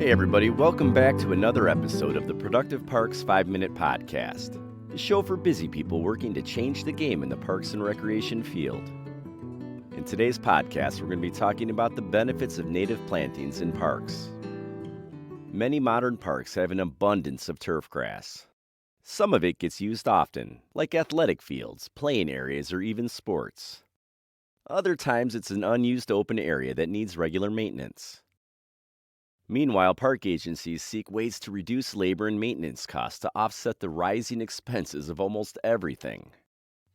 Hey everybody, welcome back to another episode of the Productive Parks 5-Minute Podcast, the show for busy people working to change the game in the parks and recreation field. In today's podcast, we're going to be talking about the benefits of native plantings in parks. Many modern parks have an abundance of turf grass. Some of it gets used often, like athletic fields, playing areas, or even sports. Other times it's an unused open area that needs regular maintenance. Meanwhile, park agencies seek ways to reduce labor and maintenance costs to offset the rising expenses of almost everything.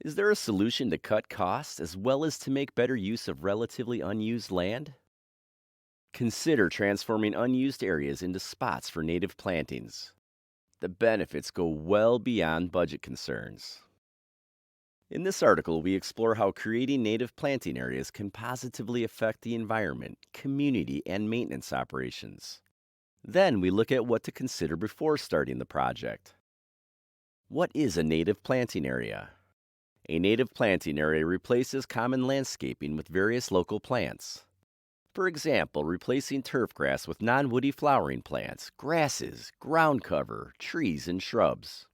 Is there a solution to cut costs as well as to make better use of relatively unused land? Consider transforming unused areas into spots for native plantings. The benefits go well beyond budget concerns. In this article, we explore how creating native planting areas can positively affect the environment, community, and maintenance operations. Then we look at what to consider before starting the project. What is a native planting area? A native planting area replaces common landscaping with various local plants. For example, replacing turf grass with non-woody flowering plants, grasses, ground cover, trees, and shrubs.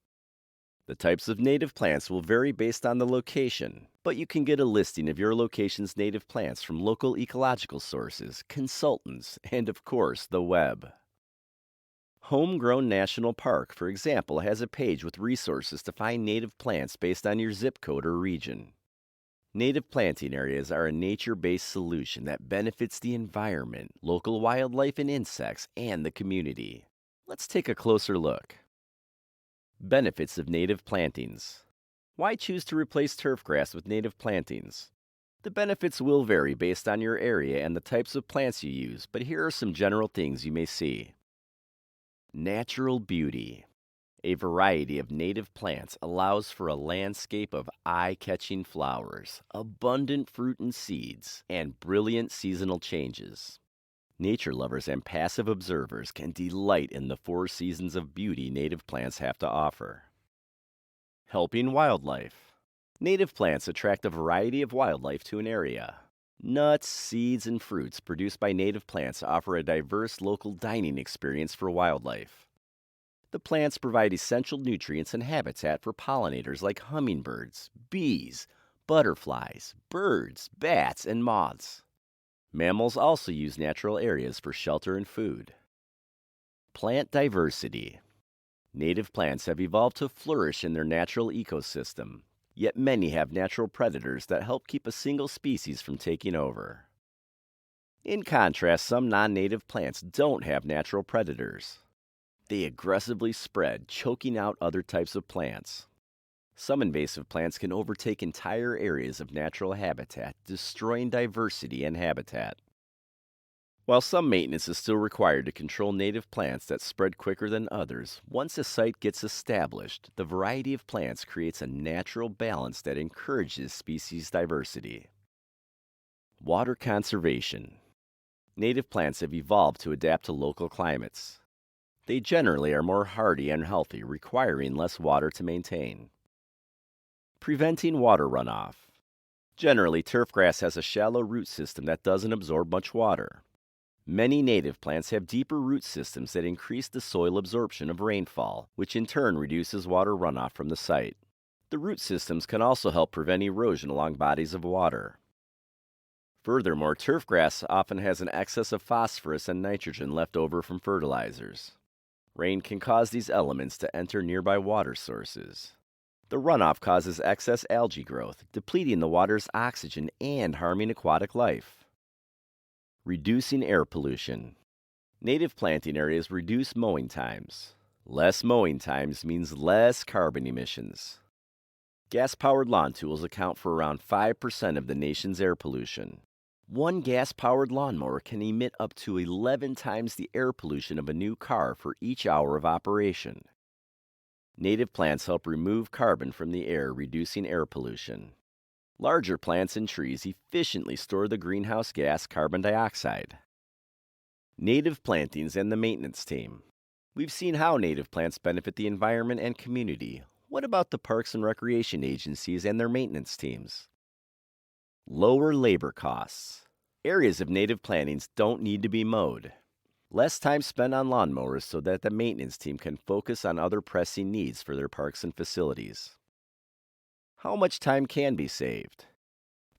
The types of native plants will vary based on the location, but you can get a listing of your location's native plants from local ecological sources, consultants, and of course, the web. Homegrown National Park, for example, has a page with resources to find native plants based on your zip code or region. Native planting areas are a nature-based solution that benefits the environment, local wildlife and insects, and the community. Let's take a closer look. Benefits of native plantings. Why choose to replace turf grass with native plantings? The benefits will vary based on your area and the types of plants you use, but here are some general things you may see. Natural beauty. A variety of native plants allows for a landscape of eye-catching flowers, abundant fruit and seeds, and brilliant seasonal changes. Nature lovers and passive observers can delight in the 4 seasons of beauty native plants have to offer. Helping wildlife. Native plants attract a variety of wildlife to an area. Nuts, seeds, and fruits produced by native plants offer a diverse local dining experience for wildlife. The plants provide essential nutrients and habitat for pollinators like hummingbirds, bees, butterflies, birds, bats, and moths. Mammals also use natural areas for shelter and food. Plant diversity. Native plants have evolved to flourish in their natural ecosystem, yet many have natural predators that help keep a single species from taking over. In contrast, some non-native plants don't have natural predators. They aggressively spread, choking out other types of plants. Some invasive plants can overtake entire areas of natural habitat, destroying diversity and habitat. While some maintenance is still required to control native plants that spread quicker than others, once a site gets established, the variety of plants creates a natural balance that encourages species diversity. Water conservation. Native plants have evolved to adapt to local climates. They generally are more hardy and healthy, requiring less water to maintain. Preventing water runoff. Generally, turfgrass has a shallow root system that doesn't absorb much water. Many native plants have deeper root systems that increase the soil absorption of rainfall, which in turn reduces water runoff from the site. The root systems can also help prevent erosion along bodies of water. Furthermore, turfgrass often has an excess of phosphorus and nitrogen left over from fertilizers. Rain can cause these elements to enter nearby water sources. The runoff causes excess algae growth, depleting the water's oxygen and harming aquatic life. Reducing air pollution. Native planting areas reduce mowing times. Less mowing times means less carbon emissions. Gas-powered lawn tools account for around 5% of the nation's air pollution. One gas-powered lawnmower can emit up to 11 times the air pollution of a new car for each hour of operation. Native plants help remove carbon from the air, reducing air pollution. Larger plants and trees efficiently store the greenhouse gas carbon dioxide. Native plantings and the maintenance team. We've seen how native plants benefit the environment and community. What about the parks and recreation agencies and their maintenance teams? Lower labor costs. Areas of native plantings don't need to be mowed. Less time spent on lawnmowers so that the maintenance team can focus on other pressing needs for their parks and facilities. How much time can be saved?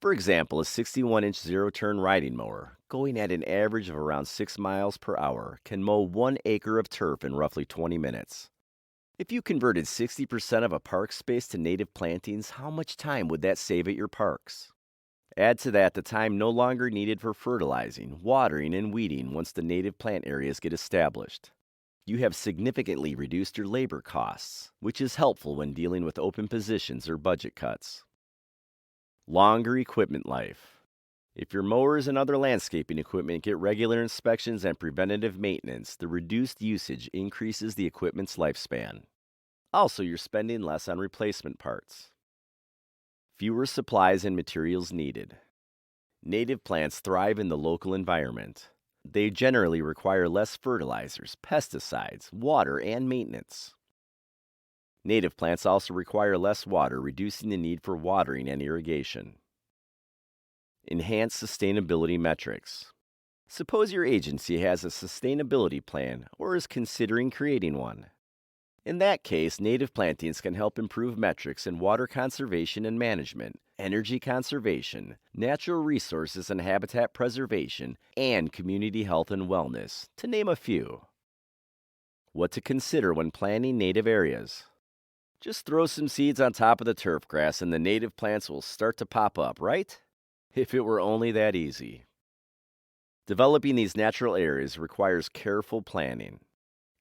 For example, a 61-inch zero-turn riding mower, going at an average of around 6 miles per hour, can mow 1 acre of turf in roughly 20 minutes. If you converted 60% of a park space to native plantings, how much time would that save at your parks? Add to that the time no longer needed for fertilizing, watering, and weeding once the native plant areas get established. You have significantly reduced your labor costs, which is helpful when dealing with open positions or budget cuts. Longer equipment life. If your mowers and other landscaping equipment get regular inspections and preventative maintenance, the reduced usage increases the equipment's lifespan. Also, you're spending less on replacement parts. Fewer supplies and materials needed. Native plants thrive in the local environment. They generally require less fertilizers, pesticides, water, and maintenance. Native plants also require less water, reducing the need for watering and irrigation. Enhance sustainability metrics. Suppose your agency has a sustainability plan or is considering creating one. In that case, native plantings can help improve metrics in water conservation and management, energy conservation, natural resources and habitat preservation, and community health and wellness, to name a few. What to consider when planting native areas. Just throw some seeds on top of the turf grass and the native plants will start to pop up, right? If it were only that easy. Developing these natural areas requires careful planning.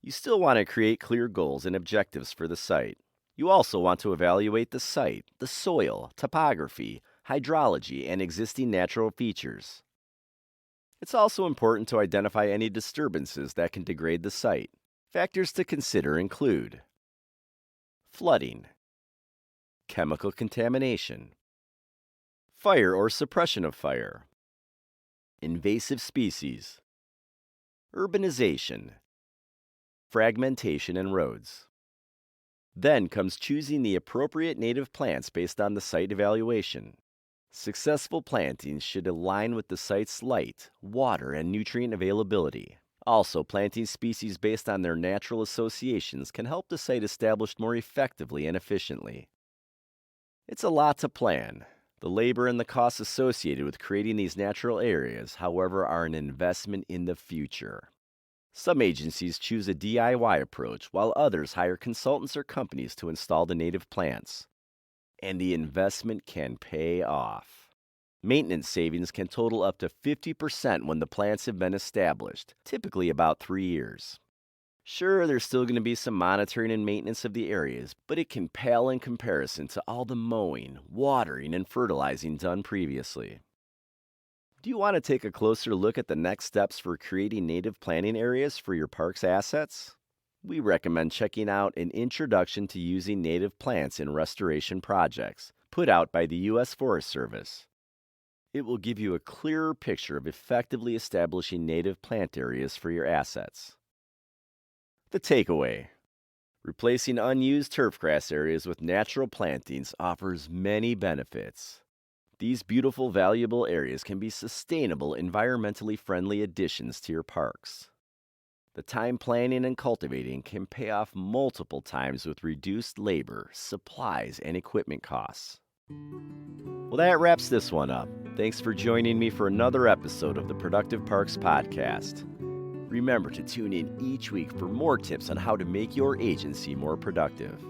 You still want to create clear goals and objectives for the site. You also want to evaluate the site, the soil, topography, hydrology, and existing natural features. It's also important to identify any disturbances that can degrade the site. Factors to consider include flooding, chemical contamination, fire or suppression of fire, invasive species, urbanization, fragmentation, and roads. Then comes choosing the appropriate native plants based on the site evaluation. Successful plantings should align with the site's light, water, and nutrient availability. Also, planting species based on their natural associations can help the site establish more effectively and efficiently. It's a lot to plan. The labor and the costs associated with creating these natural areas, however, are an investment in the future. Some agencies choose a DIY approach, while others hire consultants or companies to install the native plants. And the investment can pay off. Maintenance savings can total up to 50% when the plants have been established, typically about 3 years. Sure, there's still going to be some monitoring and maintenance of the areas, but it can pale in comparison to all the mowing, watering, and fertilizing done previously. Do you want to take a closer look at the next steps for creating native planting areas for your park's assets? We recommend checking out An Introduction to Using Native Plants in Restoration Projects, put out by the U.S. Forest Service. It will give you a clearer picture of effectively establishing native plant areas for your assets. The takeaway: replacing unused turfgrass areas with natural plantings offers many benefits. These beautiful, valuable areas can be sustainable, environmentally friendly additions to your parks. The time planning and cultivating can pay off multiple times with reduced labor, supplies, and equipment costs. Well, that wraps this one up. Thanks for joining me for another episode of the Productive Parks Podcast. Remember to tune in each week for more tips on how to make your agency more productive.